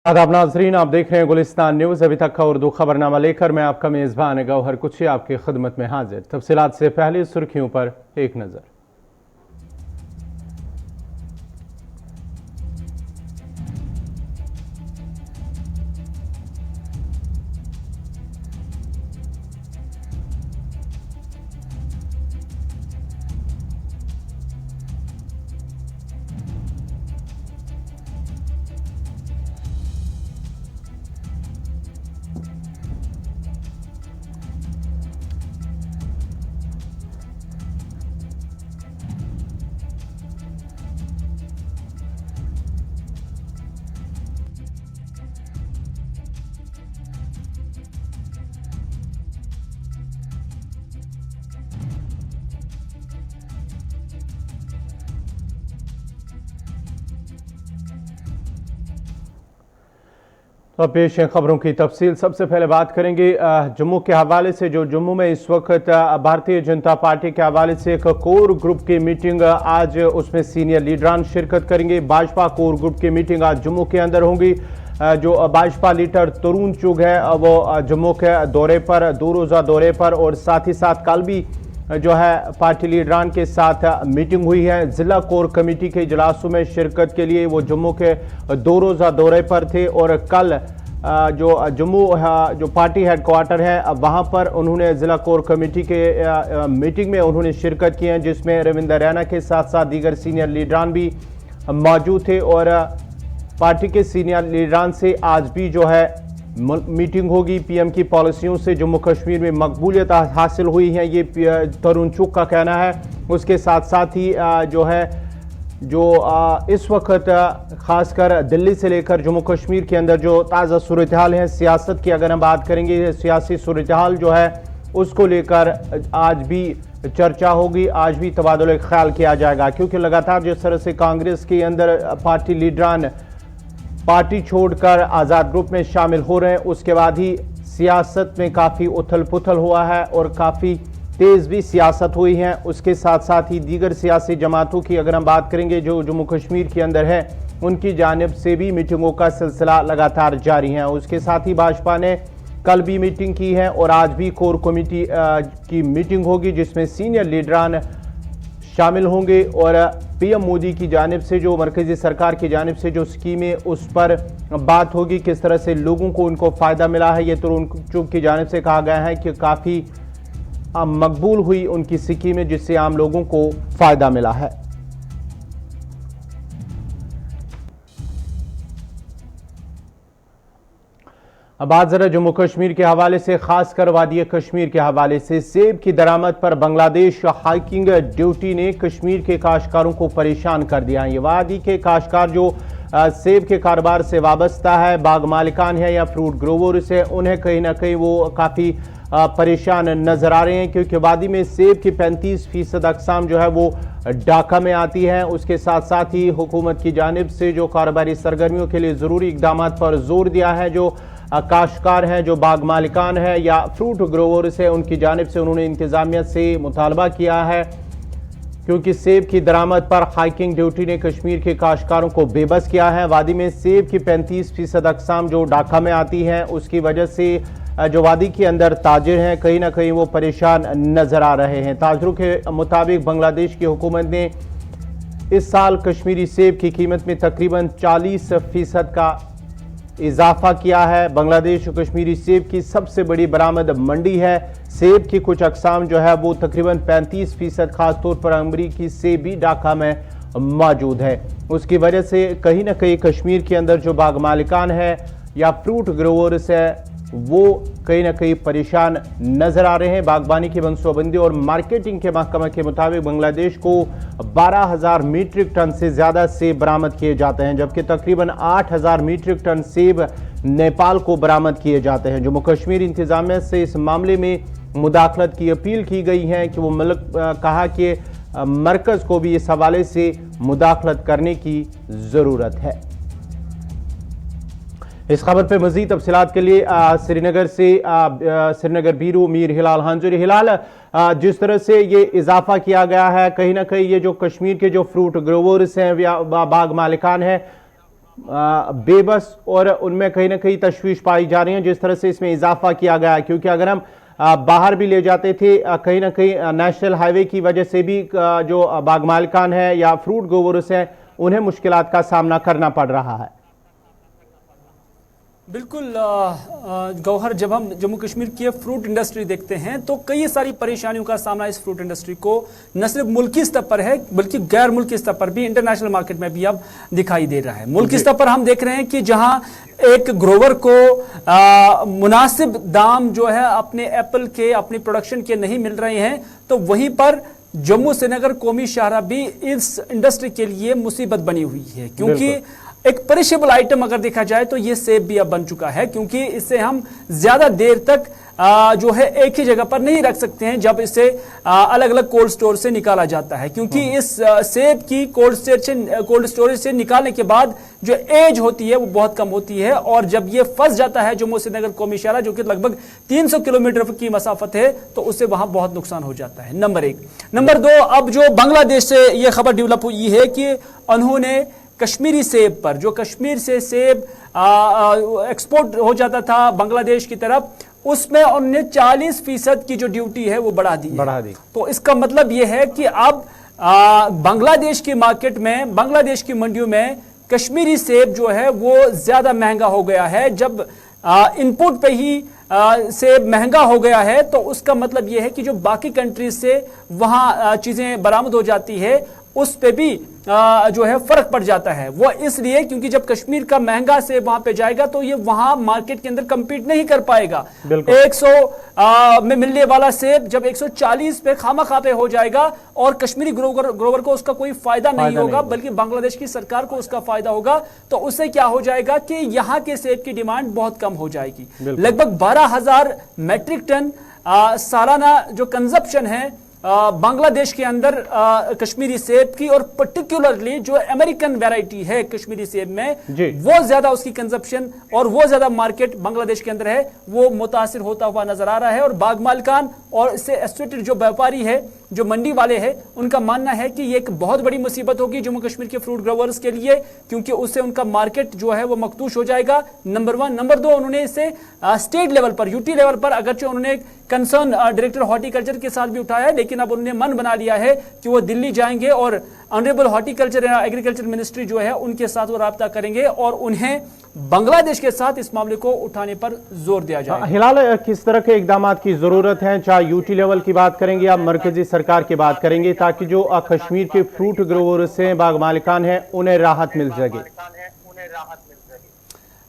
आदाब नाजरीन, आप देख रहे हैं गुलिस्तान न्यूज़। अभी तक का उर्दू खबरनामा लेकर मैं आपका मेज़बान गौहर कुछी आपकी खिदमत में हाजिर। तफसीलात से पहले सुर्खियों पर एक नज़र। तो पेश है खबरों की तफसील। सबसे पहले बात करेंगे जम्मू के हवाले से। जो जम्मू में इस वक्त भारतीय जनता पार्टी के हवाले से एक कोर ग्रुप की मीटिंग आज, उसमें सीनियर लीडरान शिरकत करेंगे। भाजपा कोर ग्रुप की मीटिंग आज जम्मू के अंदर होंगी। जो भाजपा लीडर तरुण चुग है वो जम्मू के दौरे पर, 2 रोज़ा दौरे पर, और साथ ही साथ कल भी जो है पार्टी लीडरान के साथ मीटिंग हुई है। जिला कोर कमेटी के इजलासों में शिरकत के लिए वो जम्मू के 2 रोज़ा दौरे पर थे, और कल जो जम्मू जो पार्टी हेडक्वार्टर है वहां पर उन्होंने जिला कोर कमेटी के मीटिंग में उन्होंने शिरकत की है, जिसमें रविंदर रैना के साथ साथ दीगर सीनियर लीडरान भी मौजूद थे। और पार्टी के सीनियर लीडरान से आज भी जो है मीटिंग होगी। पीएम की पॉलिसियों से जम्मू कश्मीर में मकबूलियत हासिल हुई है, ये तरुण चुग का कहना है। उसके साथ साथ ही जो है इस वक्त खासकर दिल्ली से लेकर जम्मू कश्मीर के अंदर जो ताज़ा सूरत हाल है सियासत की, अगर हम बात करेंगे सियासी सूरत हाल जो है उसको लेकर आज भी चर्चा होगी, आज भी तबादुल ख्याल किया जाएगा। क्योंकि लगातार जिस तरह से कांग्रेस के अंदर पार्टी लीडरान पार्टी छोड़कर आज़ाद ग्रुप में शामिल हो रहे हैं, उसके बाद ही सियासत में काफ़ी उथल पुथल हुआ है और काफ़ी तेज़ भी सियासत हुई है। उसके साथ साथ ही दीगर सियासी जमातों की अगर हम बात करेंगे जो जम्मू कश्मीर के अंदर है, उनकी जानिब से भी मीटिंगों का सिलसिला लगातार जारी है। उसके साथ ही भाजपा ने कल भी मीटिंग की है और आज भी कोर कमेटी की मीटिंग होगी, जिसमें सीनियर लीडरान शामिल होंगे। और पीएम मोदी की जानिब से जो मरकजी सरकार की जानिब से जो स्कीमें उस पर बात होगी, किस तरह से लोगों को उनको फ़ायदा मिला है। ये तरुण चुग की जानिब से कहा गया है कि काफ़ी मकबूल हुई उनकी स्कीमें, जिससे आम लोगों को फ़ायदा मिला है। अब बात जरा जम्मू कश्मीर के हवाले से, खासकर वादी कश्मीर के हवाले से। सेब की दरामद पर बांग्लादेश हाइकिंग ड्यूटी ने कश्मीर के काश्तकारों को परेशान कर दिया है। ये वादी के काश्तकार जो सेब के कारोबार से वाबस्ता है, बाग मालिकान है या फ्रूट ग्रोवर्स है, उन्हें कहीं ना कहीं वो काफ़ी परेशान नजर आ रहे हैं, क्योंकि वादी में सेब की 35% अकसाम जो है वो ढाका में आती है। उसके साथ साथ ही हुकूमत की जानिब से जो कारोबारी सरगर्मियों के लिए ज़रूरी इकदाम पर जोर दिया है, जो काश्तकार हैं, जो बाग मालिकान है या फ्रूट ग्रोवर्स है, उनकी जानिब से उन्होंने इंतज़ामिया से मुतालबा किया है, क्योंकि सेब की दरामद पर हाइकिंग ड्यूटी ने कश्मीर के काश्तकारों को बेबस किया है। वादी में सेब की 35% अकसाम जो ढाका में आती हैं, उसकी वजह से जो वादी के अंदर ताजिर हैं कहीं ना कहीं वो परेशान नजर आ रहे हैं। ताजरों के मुताबिक बांग्लादेश की हुकूमत ने इस साल कश्मीरी सेब की कीमत में तकरीबन 40% का इजाफा किया है। बांग्लादेश कश्मीरी सेब की सबसे बड़ी बरामद मंडी है। सेब की कुछ अकसाम जो है वो तकरीबन 35%, खासतौर पर अमरीकी सेब भी ढाका में मौजूद है। उसकी वजह से कहीं ना कहीं कश्मीर के अंदर जो बाग मालिकान है या फ्रूट ग्रोवर्स है, वो कहीं ना कहीं परेशान नजर आ रहे हैं। बागबानी की मनसूबाबंदी और मार्केटिंग के महकमा के मुताबिक बांग्लादेश को 12,000 मीट्रिक टन से ज़्यादा सेब बरामद किए जाते हैं, जबकि तकरीबन 8,000 मीट्रिक टन सेब नेपाल को बरामद किए जाते हैं। जम्मू कश्मीर इंतजामिया से इस मामले में मुदाखलत की अपील की गई है कि वो कहा कि मरकज़ को भी इस हवाले से मुदाखलत करने की ज़रूरत है। इस खबर पर मजीद तफसीलात के लिए श्रीनगर से श्रीनगर ब्यूरो मीर हिलाल हांजुरी। हिलाल, जिस तरह से ये इजाफा किया गया है, कहीं ना कहीं ये जो कश्मीर के जो फ्रूट ग्रोवर्स हैं या बाग मालिकान हैं, बेबस और उनमें कहीं ना कहीं तशवीश पाई जा रही है जिस तरह से इसमें इजाफा किया गया है। क्योंकि अगर हम बाहर भी ले जाते थे, कहीं ना कहीं नेशनल हाईवे की वजह से भी जो बाग मालिकान है या फ्रूट ग्रोवर्स हैं उन्हें मुश्किलात का सामना करना पड़ रहा है। बिल्कुल गौहर, जब हम जम्मू कश्मीर की फ्रूट इंडस्ट्री देखते हैं तो कई सारी परेशानियों का सामना इस फ्रूट इंडस्ट्री को न सिर्फ मुल्की स्तर पर है बल्कि गैर मुल्की स्तर पर भी, इंटरनेशनल मार्केट में भी अब दिखाई दे रहा है। मुल्की स्तर पर हम देख रहे हैं कि जहां एक ग्रोवर को मुनासिब दाम जो है अपने एप्पल के, अपनी प्रोडक्शन के नहीं मिल रहे हैं, तो वहीं पर जम्मू श्रीनगर कौमी शाहराह भी इस इंडस्ट्री के लिए मुसीबत बनी हुई है। क्योंकि एक पेरिशेबल आइटम अगर देखा जाए तो ये सेब भी अब बन चुका है, क्योंकि इससे हम ज्यादा देर तक जो है एक ही जगह पर नहीं रख सकते हैं जब इसे अलग अलग कोल्ड स्टोर से निकाला जाता है। क्योंकि इस सेब की कोल्ड स्टोरेज से निकालने के बाद जो एज होती है वो बहुत कम होती है, और जब ये फंस जाता है जम्मू श्रीनगर कौमी शाहराह, जो कि लगभग 300 किलोमीटर की मसाफत है, तो उससे वहां बहुत नुकसान हो जाता है। नंबर एक। नंबर दो, अब जो बांग्लादेश से ये खबर डेवलप हुई है कि उन्होंने कश्मीरी सेब पर, जो कश्मीर से सेब एक्सपोर्ट हो जाता था बांग्लादेश की तरफ, उसमें उन्होंने 40% की जो ड्यूटी है वो बढ़ा दी। तो इसका मतलब यह है कि अब बांग्लादेश की मार्केट में, बांग्लादेश की मंडियों में कश्मीरी सेब जो है वो ज्यादा महंगा हो गया है। जब इनपुट पे ही सेब महंगा हो गया है तो उसका मतलब यह है कि जो बाकी कंट्रीज से वहां चीजें बरामद हो जाती है उस पे भी जो है फर्क पड़ जाता है। वो इसलिए क्योंकि जब कश्मीर का महंगा सेब वहां पे जाएगा तो ये वहां मार्केट के अंदर compete नहीं कर पाएगा। 100 में मिलने वाला सेब जब 140 पे खामा पे हो जाएगा और कश्मीरी ग्रोवर को उसका कोई फायदा नहीं होगा, बल्कि बांग्लादेश की सरकार को उसका फायदा होगा। तो उससे क्या हो जाएगा कि यहाँ के सेब की डिमांड बहुत कम हो जाएगी। लगभग 12,000 मैट्रिक टन सालाना जो कंजप्शन है बांग्लादेश के अंदर कश्मीरी सेब की, और पर्टिकुलरली जो अमेरिकन वैरायटी है कश्मीरी सेब में, वो ज्यादा उसकी कंजप्शन और वो ज्यादा मार्केट बांग्लादेश के अंदर है, वो मुतासिर होता हुआ नजर आ रहा है। और बाग मालिकान और इससे एसोसिएटेड जो व्यापारी है, जो मंडी वाले हैं, उनका मानना है कि ये एक बहुत बड़ी मुसीबत होगी जम्मू कश्मीर के फ्रूट ग्रोवर्स के लिए, क्योंकि उससे उनका मार्केट जो है वो मखदूश हो जाएगा। नंबर 1। नंबर 2, उन्होंने इसे स्टेट लेवल पर, यूटी लेवल पर, अगरचे उन्होंने कंसर्न डायरेक्टर हॉर्टिकल्चर के साथ भी उठाया है, लेकिन अब उन्होंने मन बना लिया है कि वो दिल्ली जाएंगे और ऑनरेबल हॉर्टिकल्चर एग्रीकल्चर मिनिस्ट्री जो है उनके साथ वो राब्ता करेंगे और उन्हें बांग्लादेश के साथ इस मामले को उठाने पर जोर दिया जाए। हिलाल, किस तरह के इकदाम की जरूरत है, चाहे यूटी लेवल की बात करेंगे या मरकजी सरकार की बात करेंगे, ताकि जो कश्मीर के फ्रूट ग्रोवर से बाग मालिकान है उन्हें राहत मिल सके?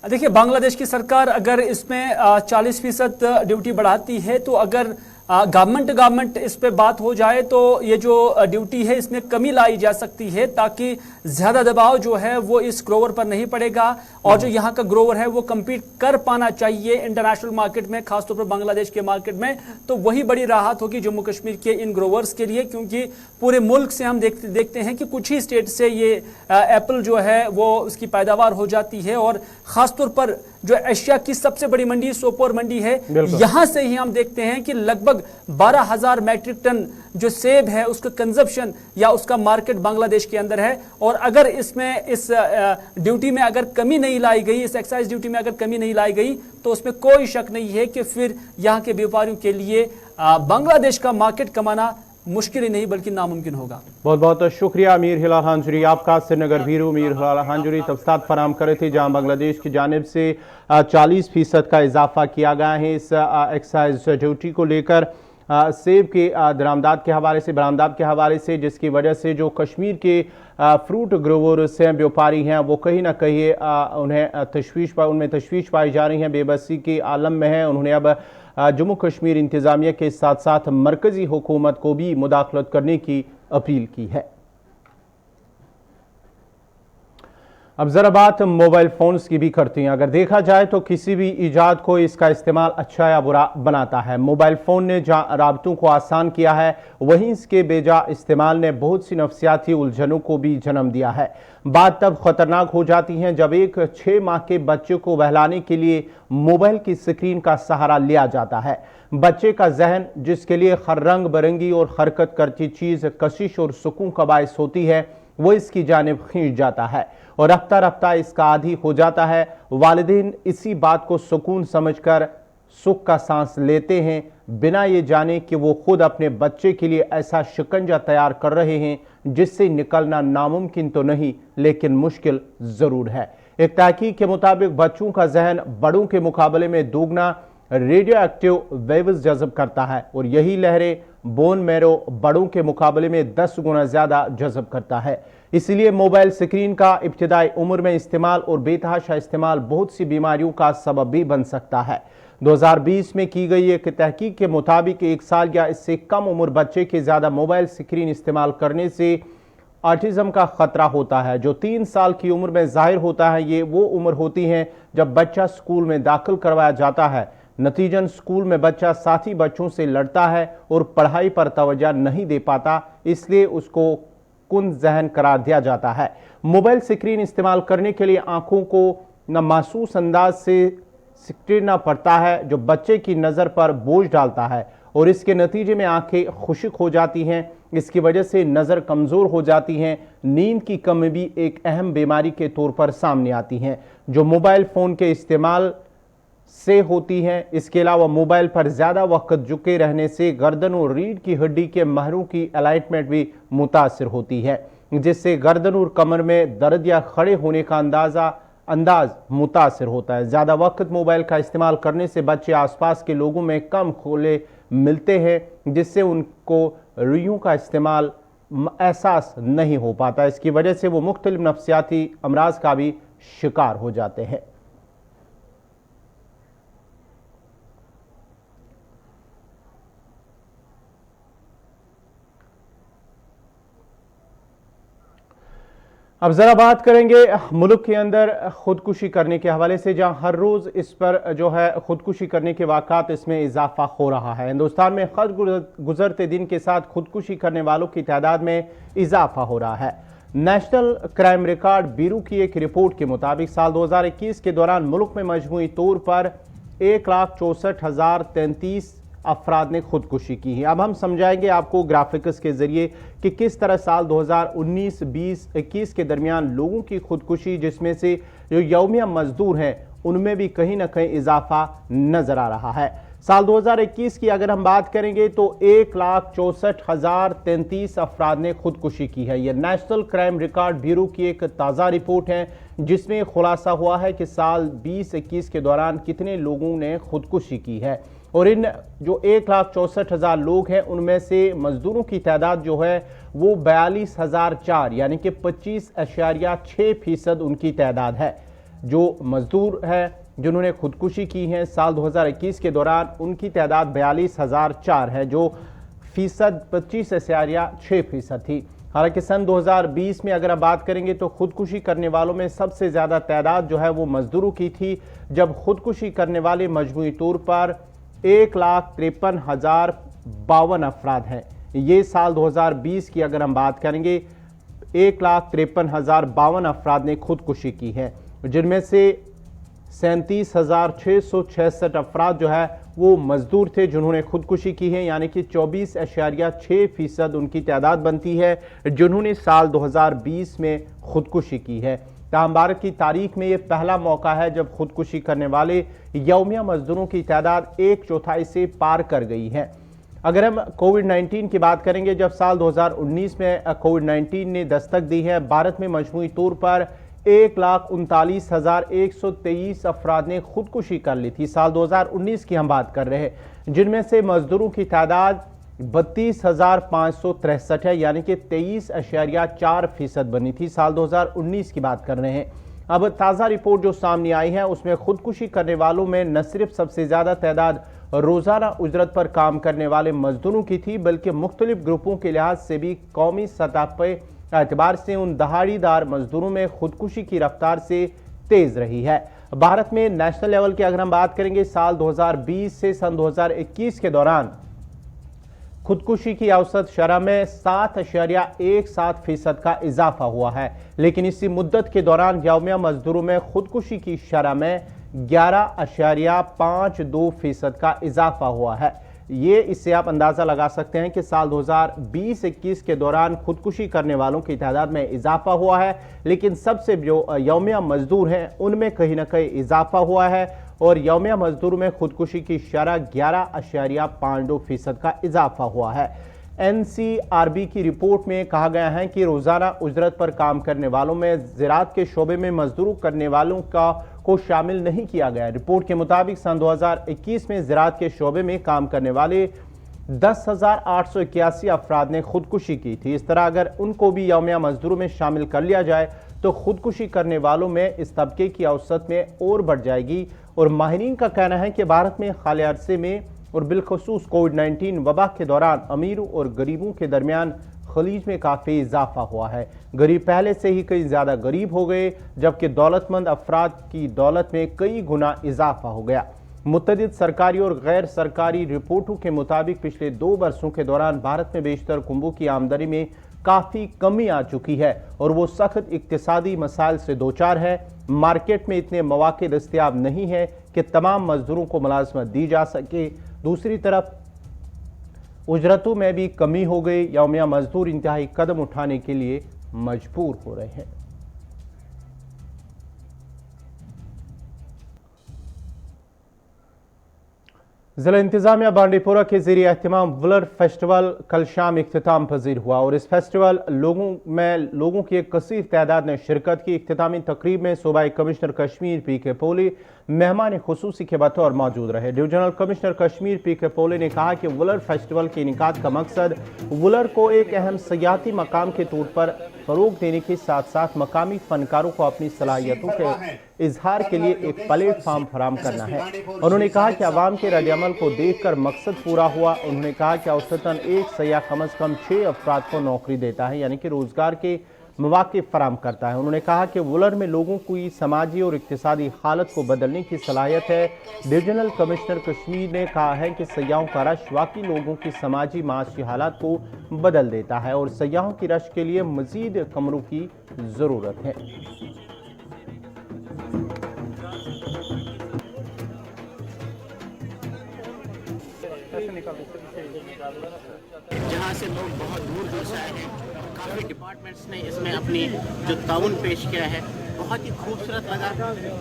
देखिए, बांग्लादेश की सरकार अगर इसमें 40% ड्यूटी बढ़ाती है तो अगर गवर्नमेंट इस पे बात हो जाए तो ये जो ड्यूटी है इसमें कमी लाई जा सकती है, ताकि ज्यादा दबाव जो है वो इस ग्रोवर पर नहीं पड़ेगा और जो यहाँ का ग्रोवर है वो compete कर पाना चाहिए इंटरनेशनल मार्केट में, खासतौर पर बांग्लादेश के मार्केट में। तो वही बड़ी राहत होगी जम्मू कश्मीर के इन ग्रोवर्स के लिए, क्योंकि पूरे मुल्क से हम देखते हैं कि कुछ ही स्टेट से ये एप्पल जो है वो उसकी पैदावार हो जाती है, और खासतौर पर जो एशिया की सबसे बड़ी मंडी सोपोर मंडी है, यहां से ही हम देखते हैं कि लगभग 12,000 मैट्रिक टन जो सेब है उसका कंजप्शन या उसका मार्केट बांग्लादेश के अंदर है। और अगर इसमें इस ड्यूटी में अगर कमी नहीं लाई गई, इस एक्साइज ड्यूटी में अगर कमी नहीं लाई गई, तो उसमें कोई शक नहीं है कि फिर यहाँ के व्यापारियों के लिए बांग्लादेश का मार्केट कमाना मुश्किल ही नहीं बल्कि नामुमकिन होगा। बहुत बहुत शुक्रिया अमीर हिलाल हांजुरी आपका। श्रीनगर ब्यूरो अमीर हिलाल हांजुरी तफसीलात फराहम कर रहे थे, जहां बांग्लादेश की जानिब से 40% का इजाफा किया गया है इस एक्साइज ड्यूटी को लेकर सेब के दरामदात के हवाले से, बरामदात के हवाले से, जिसकी वजह से जो कश्मीर के फ्रूट ग्रोवर्स हैं, व्यापारी हैं, वो कहीं ना कहीं उनमें तशवीश पाई जा रही हैं, बेबसी के आलम में है। उन्होंने अब जम्मू कश्मीर इंतजामिया के साथ साथ मरकजी हुकूमत को भी मुदाखलत करने की अपील की है। अब जरा बात मोबाइल फोन्स की भी करती हैं। अगर देखा जाए तो किसी भी ईजाद को इसका इस्तेमाल अच्छा या बुरा बनाता है। मोबाइल फ़ोन ने जहाँ राबतों को आसान किया है, वहीं इसके बेजा इस्तेमाल ने बहुत सी नफ्सियाती उलझनों को भी जन्म दिया है। बात तब खतरनाक हो जाती है जब एक 6 माह के बच्चे को बहलाने के लिए मोबाइल की स्क्रीन का सहारा लिया जाता है। बच्चे का जहन, जिसके लिए हर रंग बिरंगी और हरकत करती चीज़ कशिश और सुकून का बायस होती है, वो इसकी जानिब खींच जाता है। और रफ्ता रफ्ता इसका आदी हो जाता है। वालिदैन इसी बात को सुकून समझकर सुख का सांस लेते हैं, बिना ये जाने कि वो खुद अपने बच्चे के लिए ऐसा शिकंजा तैयार कर रहे हैं जिससे निकलना नामुमकिन तो नहीं लेकिन मुश्किल जरूर है। एक तहकीक के मुताबिक बच्चों का जहन बड़ों के मुकाबले में दोगुना रेडियो एक्टिव वेव्स जज़ब करता है और यही लहरें बोन मैरो बड़ों के मुकाबले में 10 गुना ज्यादा जज़ब करता है। इसलिए मोबाइल स्क्रीन का इब्तिदाई उम्र में इस्तेमाल और बेतहाशा इस्तेमाल बहुत सी बीमारियों का सबब भी बन सकता है। 2020 में की गई एक तहकीक के मुताबिक 1 साल या इससे कम उम्र बच्चे के ज्यादा मोबाइल स्क्रीन इस्तेमाल करने से ऑटिज्म का खतरा होता है, जो 3 साल की उम्र में जाहिर होता है। ये वो उम्र होती है जब बच्चा स्कूल में दाखिल करवाया जाता है। नतीजन स्कूल में बच्चा साथी बच्चों से लड़ता है और पढ़ाई पर तवज्जो नहीं दे पाता, इसलिए उसको कुंद जहन करार दिया जाता है। मोबाइल स्क्रीन इस्तेमाल करने के लिए आंखों को नामासूस अंदाज से सिकड़ना पड़ता है, जो बच्चे की नज़र पर बोझ डालता है और इसके नतीजे में आंखें खुश्क हो जाती हैं। इसकी वजह से नज़र कमज़ोर हो जाती हैं। नींद की कमी भी एक अहम बीमारी के तौर पर सामने आती हैं, जो मोबाइल फ़ोन के इस्तेमाल से होती हैं। इसके अलावा मोबाइल पर ज़्यादा वक्त झुके रहने से गर्दन और रीढ़ की हड्डी के महरों की अलाइनमेंट भी मुतासिर होती है, जिससे गर्दन और कमर में दर्द या खड़े होने का अंदाज मुतासिर होता है। ज़्यादा वक्त मोबाइल का इस्तेमाल करने से बच्चे आसपास के लोगों में कम खुले मिलते हैं, जिससे उनको रुइयों का इस्तेमाल एहसास नहीं हो पाता। इसकी वजह से वो मुख्तलिफ नफ्सियाती अमराज का भी शिकार हो जाते हैं। अब जरा बात करेंगे मुल्क के अंदर खुदकुशी करने के हवाले से, जहां हर रोज इस पर जो है खुदकुशी करने के वाक़ात इसमें इजाफा हो रहा है। हिंदुस्तान में हर गुजरते दिन के साथ खुदकुशी करने वालों की तादाद में इजाफा हो रहा है। नेशनल क्राइम रिकॉर्ड ब्यूरो की एक रिपोर्ट के मुताबिक साल 2021 के दौरान मुल्क में मजमूई तौर पर 1,64,033 अफराद ने खुदकुशी की है। अब हम समझाएंगे आपको ग्राफिक्स के जरिए कि किस तरह साल 2019, 20, 21 के दरमियान लोगों की खुदकुशी, जिसमें से जो यौमिया मजदूर हैं उनमें भी कहीं ना कहीं इजाफा नजर आ रहा है। साल 2021 की अगर हम बात करेंगे तो 1,64,033 अफराद ने खुदकुशी की है। यह नेशनल क्राइम रिकॉर्ड ब्यूरो की एक ताज़ा रिपोर्ट है, जिसमें खुलासा हुआ है कि साल 2021 के दौरान कितने लोगों ने खुदकुशी की है। और इन जो 1,64,000 लोग हैं उनमें से मजदूरों की तादाद जो है वो 42,004 यानी कि 25.6% उनकी तादाद है। जो मजदूर है जिन्होंने खुदकुशी की है साल 2021 के दौरान, उनकी तादाद 42,004 है, जो फीसद 25.6% थी। हालांकि सन 2020 में अगर आप बात करेंगे तो खुदकुशी करने वालों में सबसे ज़्यादा तादाद जो है वो मजदूरों की थी, जब खुदकुशी करने वाले मजमूई तौर पर 1,53,052 अफराद हैं। ये साल 2020 की अगर हम बात करेंगे 1,53,052 अफराद ने खुदकुशी की है, जिनमें से 37,666 अफराद जो है वो मजदूर थे जिन्होंने खुदकुशी की है, यानी कि 24.6% उनकी तादाद बनती है जिन्होंने साल 2020 में खुदकुशी की है। ताहम भारत की तारीख में ये पहला मौका है जब खुदकुशी करने वाले यौमिया मजदूरों की तादाद 1/4 से पार कर गई है। अगर हम कोविड-19 की बात करेंगे, जब साल 2019 में कोविड-19 ने दस्तक दी है, भारत में मजमूई तौर पर 1,39,123 अफराद ने खुदकुशी कर ली थी। साल 2019 की हम बात कर रहे हैं, जिनमें से मजदूरों की तादाद 32,563 है, यानी कि 23.4% बनी थी। साल 2019 की बात कर रहे हैं। अब ताज़ा रिपोर्ट जो सामने आई है उसमें खुदकुशी करने वालों में न सिर्फ सबसे ज़्यादा तादाद रोज़ाना उजरत पर काम करने वाले मजदूरों की थी, बल्कि मुख्तलिफ ग्रुपों के लिहाज से भी कौमी सतह पर एतबार से उन दहाड़ीदार मजदूरों में खुदकुशी की रफ्तार से तेज रही है। भारत में नेशनल लेवल की अगर हम बात करेंगे, साल 2020 से सन 2021 के दौरान खुदकुशी की औसत शरह में 7.17% का इजाफा हुआ है, लेकिन इसी मुद्दत के दौरान यौमिया मजदूरों में खुदकुशी की शरह में 11.52% का इजाफा हुआ है। ये इससे आप अंदाज़ा लगा सकते हैं कि साल 2020-21 के दौरान खुदकुशी करने वालों की तादाद में इजाफा हुआ है, लेकिन सबसे जो यौमिया मजदूर हैं उनमें कहीं ना कहीं इजाफा हुआ है और यौमिया मजदूर में खुदकुशी की शरह 11.52% का इजाफा हुआ है। एनसीआरबी की रिपोर्ट में कहा गया है कि रोजाना उजरत पर काम करने वालों में ज़राअत के शोबे में मजदूरी करने वालों को शामिल नहीं किया गया। रिपोर्ट के मुताबिक सन 2021 में ज़राअत के शोबे में काम करने वाले 10,881 अफराद ने खुदकुशी की थी। इस तरह अगर उनको भी यौमिया मजदूरों में शामिल कर लिया जाए तो खुदकुशी करने वालों में इस तबके की औसत में और बढ़ जाएगी। और माहिरीन का कहना है कि भारत में हालिया अरसे में और बिलखसूस कोविड-19 वबा के दौरान अमीरों और गरीबों के दरमियान खलीज में काफ़ी इजाफा हुआ है। गरीब पहले से ही कई ज़्यादा गरीब हो गए, जबकि दौलतमंद अफराद की दौलत में कई गुना इजाफा हो गया। मुतअद्दिद सरकारी और गैर सरकारी रिपोर्टों के मुताबिक पिछले 2 वर्षों के दौरान भारत में बेशतर कुंबों की आमदनी में काफ़ी कमी आ चुकी है और वो सख्त इक्तिसादी मसाइल से दोचार है। मार्केट में इतने मौके दस्तयाब नहीं है कि तमाम मजदूरों को मुलाजमत दी जा सके। दूसरी तरफ उजरतों में भी कमी हो गई, यौमिया मजदूर इंतहाई कदम उठाने के लिए मजबूर हो रहे हैं। जिला इंतजामिया बांडीपोरा के ज़रिए एहतमाम वुलर फेस्टिवल कल शाम इख्तिताम पजीर हुआ और इस फेस्टिवल लोगों की एक कसीर तादाद ने शिरकत की। इख्तितामी तकरीब में सूबाई कमिश्नर कश्मीर PK पोली मेहमान खुसूसी के बतौर मौजूद रहे। डिवीजनल कमिश्नर कश्मीर PK पोली ने कहा कि वुलर फेस्टिवल के इनेकाद का मकसद वुलर को एक अहम सियाती मकाम के तौर पर फरोग देने के साथ साथ मकामी फनकारों को अपनी सलाहियतों के इजहार के लिए एक प्लेटफॉर्म फराम करना है। उन्होंने कहा कि अवाम के रद्द-ए-अमल को देखकर मकसद पूरा हुआ। उन्होंने कहा कि औसतन एक सयाह कम अज कम 6 अफराद को नौकरी देता है, यानी कि रोजगार के मौके फराम करता है। उन्होंने कहा कि वुलर में लोगों की समाजी और इक्तिसादी हालत को बदलने की सलाहियत है। डिवीजनल कमिश्नर कश्मीर ने कहा है कि सयाहों का रश वाकई लोगों की समाजी माशी हालात को बदल देता है और सयाहों की रश के लिए मजीद कमरों की ज़रूरत है। जहाँ से लोग बहुत दूर दूर से आए हैं, काफ़ी डिपार्टमेंट्स ने इसमें अपनी जो ताउन पेश किया है, बहुत ही खूबसूरत लगा,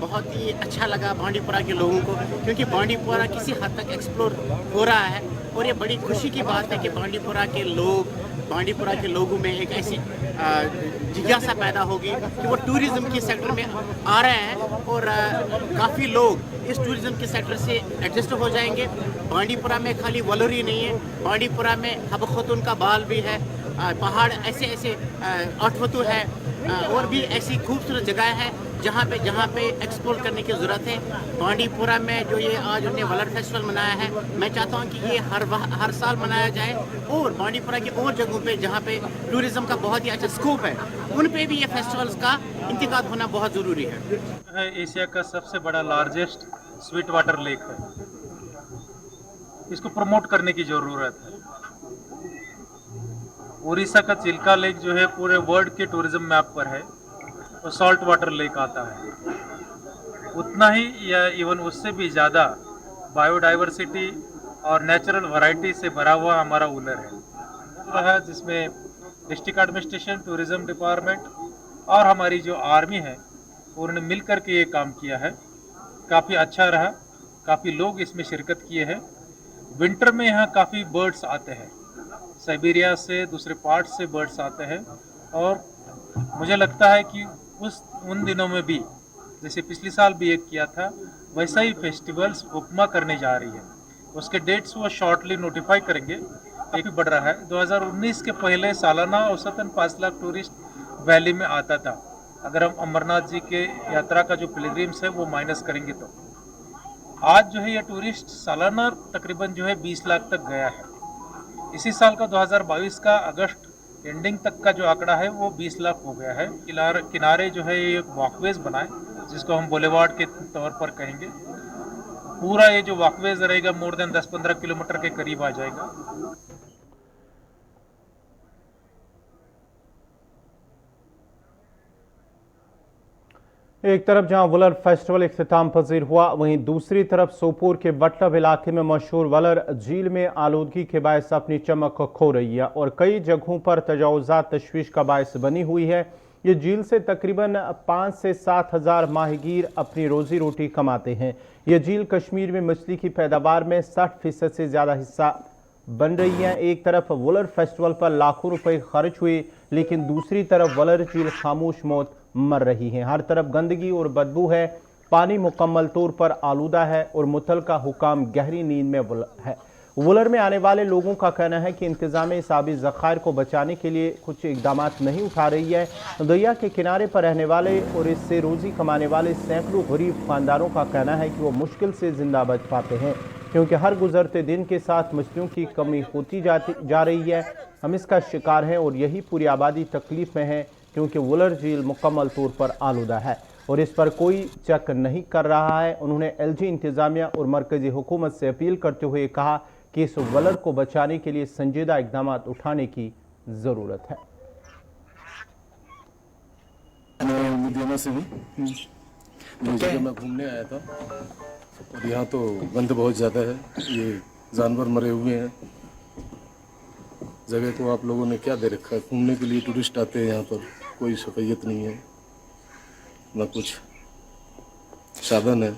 बहुत ही अच्छा लगा बांडीपुरा के लोगों को, क्योंकि बांडीपुरा किसी हद तक एक्सप्लोर हो रहा है और ये बड़ी खुशी की बात है कि बांडीपुरा के लोगों में एक ऐसी जिज्ञासा पैदा होगी कि वो टूरिज़्म के सेक्टर में आ रहे हैं और काफ़ी लोग इस टूरिज़्म के सेक्टर से एडजस्ट हो जाएंगे। बांडीपुरा में खाली वुलर ही नहीं है, बांडीपुरा में हब खतून का बाल भी है, पहाड़ ऐसे अठवतु है और भी ऐसी खूबसूरत जगह है जहाँ पे एक्सप्लोर करने की ज़रूरत है। बांडीपुरा में जो ये आज उन्होंने वुलर फेस्टिवल मनाया है, मैं चाहता हूँ कि ये हर साल मनाया जाए और बांडीपुरा की और जगहों पे जहाँ पे टूरिज़्म का बहुत ही अच्छा स्कोप है, उन पे भी ये फेस्टिवल्स का इंतकाद होना बहुत ज़रूरी है। एशिया का सबसे बड़ा लार्जेस्ट स्वीट वाटर लेक है, इसको प्रमोट करने की ज़रूरत है। उड़ीसा का चिल्का लेक जो है पूरे वर्ल्ड के टूरिज्म मैप पर है, वो सॉल्ट वाटर लेक आता है। उतना ही या इवन उससे भी ज़्यादा बायोडाइवर्सिटी और नेचुरल वैरायटी से भरा हुआ हमारा वुलर है, जिसमें डिस्ट्रिक्ट एडमिनिस्ट्रेशन, टूरिज्म डिपार्टमेंट और हमारी जो आर्मी है उन्होंने मिल कर के ये काम किया है। काफ़ी अच्छा रहा, काफ़ी लोग इसमें शिरकत किए हैं। विंटर में यहाँ काफ़ी बर्ड्स आते हैं, साइबेरिया से दूसरे पार्ट से बर्ड्स आते हैं और मुझे लगता है कि उन दिनों में भी जैसे पिछले साल भी एक किया था, वैसा ही फेस्टिवल्स उपमा करने जा रही है। उसके डेट्स वो शॉर्टली नोटिफाई करेंगे। एक बढ़ रहा है, 2019 के पहले सालाना औसतन 5 लाख टूरिस्ट वैली में आता था। अगर हम अमरनाथ जी के यात्रा का जो पिलग्रिम्स है वो माइनस करेंगे तो आज जो है ये टूरिस्ट सालाना तकरीबन जो है 20 लाख तक गया है। इसी साल का 2022 का अगस्त एंडिंग तक का जो आंकड़ा है वो 20 लाख हो गया है। किनारे जो है ये वॉकवेज बनाए, जिसको हम बुलेवार्ड के तौर पर कहेंगे। पूरा ये जो वॉकवेज रहेगा मोर देन 10-15 किलोमीटर के करीब आ जाएगा। एक तरफ जहां वुलर फेस्टिवल इख्तिताम पजीर हुआ, वहीं दूसरी तरफ सोपोर के बटलब इलाके में मशहूर वुलर झील में आलूदगी के बायस अपनी चमक खो रही है और कई जगहों पर तजावुजात तशवीश का बायस बनी हुई है। ये झील से तकरीबन 5 से 7 हज़ार माहीगीर अपनी रोजी रोटी कमाते हैं। ये झील कश्मीर में मछली की पैदावार में 60% से ज़्यादा हिस्सा बन रही है। एक तरफ वुलर फेस्टिवल पर लाखों रुपए खर्च हुए, लेकिन दूसरी तरफ वुलर झील खामोश मौत मर रही है। हर तरफ गंदगी और बदबू है, पानी मुकम्मल तौर पर आलूदा है और मुतलका हुकाम गहरी नींद में है। वुलर में आने वाले लोगों का कहना है कि इंतजाम इस आबी ज़खायर को बचाने के लिए कुछ इकदाम नहीं उठा रही है। दरिया के किनारे पर रहने वाले और इससे रोज़ी कमाने वाले सैकड़ों गरीब खानदानों का कहना है कि वो मुश्किल से जिंदा बच पाते हैं, क्योंकि हर गुजरते दिन के साथ मछलियों की कमी होती जा रही है। हम इसका शिकार हैं और यही पूरी आबादी तकलीफ में है, क्योंकि वुलर झील मुकम्मल तौर पर आलूदा है और इस पर कोई चेक नहीं कर रहा है। उन्होंने LG इंतज़ामिया और मरकज़ी हुकूमत से अपील करते हुए कहा कि इस वुलर को बचाने के लिए संजीदा इक़दाम उठाने की ज़रूरत है। मैं लुधियाना से हूँ। मैं घूमने आया था और यहाँ तो गंद बहुत ज़्यादा है, ये जानवर मरे हुए हैं। जगह को आप लोगों ने क्या दे रखा है? घूमने के लिए टूरिस्ट आते हैं, यहाँ पर कोई सफाइयत नहीं है, ना कुछ साधन है।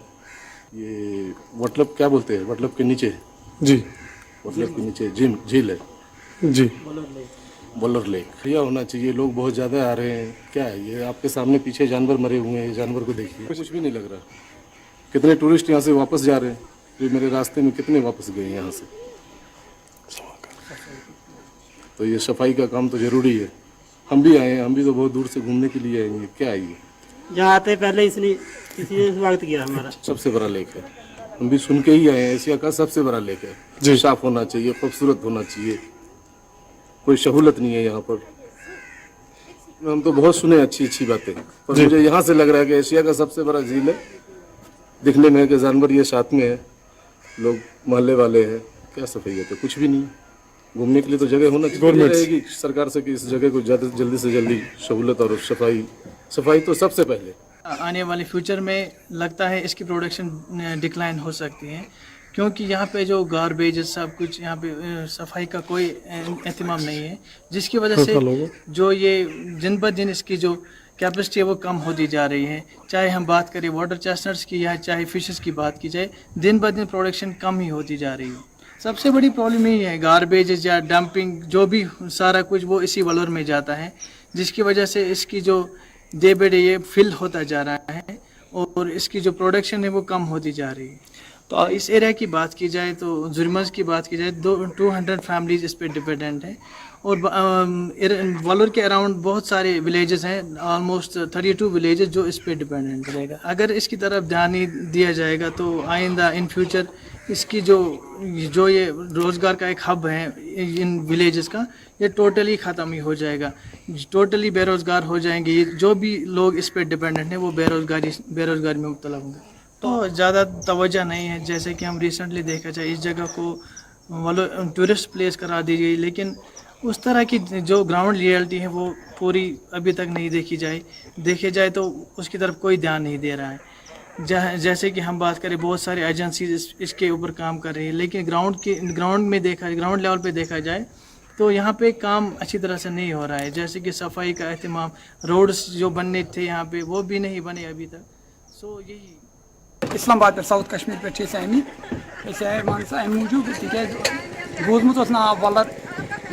ये वटलब क्या बोलते हैं, वटलब के नीचे जी, वटलब के नीचे झील है जी, वुलर लेक। यह होना चाहिए। लोग बहुत ज़्यादा आ रहे हैं, क्या है ये? आपके सामने पीछे जानवर मरे हुए हैं, जानवर को देखिए, कुछ भी नहीं लग रहा। कितने टूरिस्ट यहाँ से वापस जा रहे हैं? जो मेरे रास्ते में कितने वापस गए यहाँ से? तो ये सफाई का काम तो ज़रूरी है। हम भी आए हैं, हम भी तो बहुत दूर से घूमने के लिए आएंगे। क्या है ये? जहाँ आते पहले इसने स्वागत किया हमारा। सबसे बड़ा लेक है, हम भी सुन के ही आए हैं। एशिया का सबसे बड़ा लेक है जी। साफ होना चाहिए, खूबसूरत होना चाहिए, कोई सहूलत नहीं है यहाँ पर। हम तो बहुत सुने अच्छी अच्छी बातें, पर मुझे यहाँ से लग रहा है कि एशिया का सबसे बड़ा झील है। दिखने में कि जानवर ये साथ में है, लोग मोहल्ले वाले हैं, क्या सफाई है? कुछ भी नहीं। घूमने के लिए तो जगह होना चाहिए रहेगी सरकार से कि इस जगह को जल्दी से जल्दी सहूलत और सफाई तो सबसे पहले। आने वाले फ्यूचर में लगता है इसकी प्रोडक्शन डिक्लाइन हो सकती है, क्योंकि यहाँ पे जो गार्बेज सब कुछ, यहाँ पे सफाई का कोई एहतमाम नहीं है, जिसकी वजह से जो ये दिन ब दिन इसकी जो कैपेसिटी है वो कम होती जा रही है। चाहे हम बात करें वाटर चेस्टनट्स की या चाहे फिशेस की बात की जाए, दिन ब दिन प्रोडक्शन कम ही होती जा रही है। सबसे बड़ी प्रॉब्लम यही है, गार्बेज या डंपिंग जो भी सारा कुछ वो इसी वुलर में जाता है, जिसकी वजह से इसकी जो डे बाय डे ये फिल होता जा रहा है और इसकी जो प्रोडक्शन है वो कम होती जा रही है। तो इस एरिया की बात की जाए तो जुर्मज की बात की जाए 200 फैमिलीज इस पर डिपेंडेंट है और वुलर के अराउंड बहुत सारे विलेजेस हैं, ऑलमोस्ट 32 विलेजेस जो इस पर डिपेंडेंट रहेगा। अगर इसकी तरफ ध्यान नहीं दिया जाएगा तो आइंदा इन फ्यूचर इसकी जो ये रोज़गार का एक हब है इन विलेजेस का, ये टोटली ख़त्म ही हो जाएगा। टोटली बेरोज़गार हो जाएंगे। जो भी लोग इस पर डिपेंडेंट हैं वो बेरोज़गारी में मुब्तला होंगे। तो ज़्यादा तवज्जो नहीं है। जैसे कि हम रिसेंटली देखा जाए, इस जगह को टूरिस्ट प्लेस करा दी गई, लेकिन उस तरह की जो ग्राउंड रियलिटी है वो पूरी अभी तक नहीं देखे जाए तो उसकी तरफ कोई ध्यान नहीं दे रहा है। जैसे कि हम बात करें, बहुत सारी एजेंसीज इसके ऊपर काम कर रही है, लेकिन ग्राउंड लेवल पे देखा जाए तो यहाँ पे काम अच्छी तरह से नहीं हो रहा है। जैसे कि सफाई का एहतमाम, रोड्स जो बनने थे यहाँ पे वो भी नहीं बने अभी तक। सो यही इस्लामाबाद पे साउथ कश्मीर पे आए मान सा अमि मूजूब तक बोजमुत नाव वुलर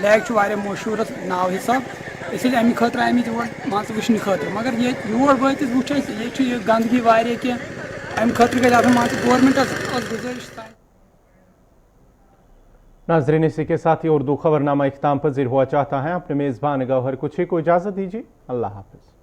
लेक मशहूर नाव हिसाब अमि खतर आम योर मान वुचन खतर, मगर ये योर वात वुच ये गंदगी क्या अमि खतर गई मान गवर्नमेंटस गुजारिश। नाज़रीन, इसी के साथ ही उर्दू खबरनामा इख्तिताम पजीर हुआ चाहता है। अपने मेज़बान गौहर कुछ ही को इजाज़त दीजिए। अल्लाह हाफ़िज़।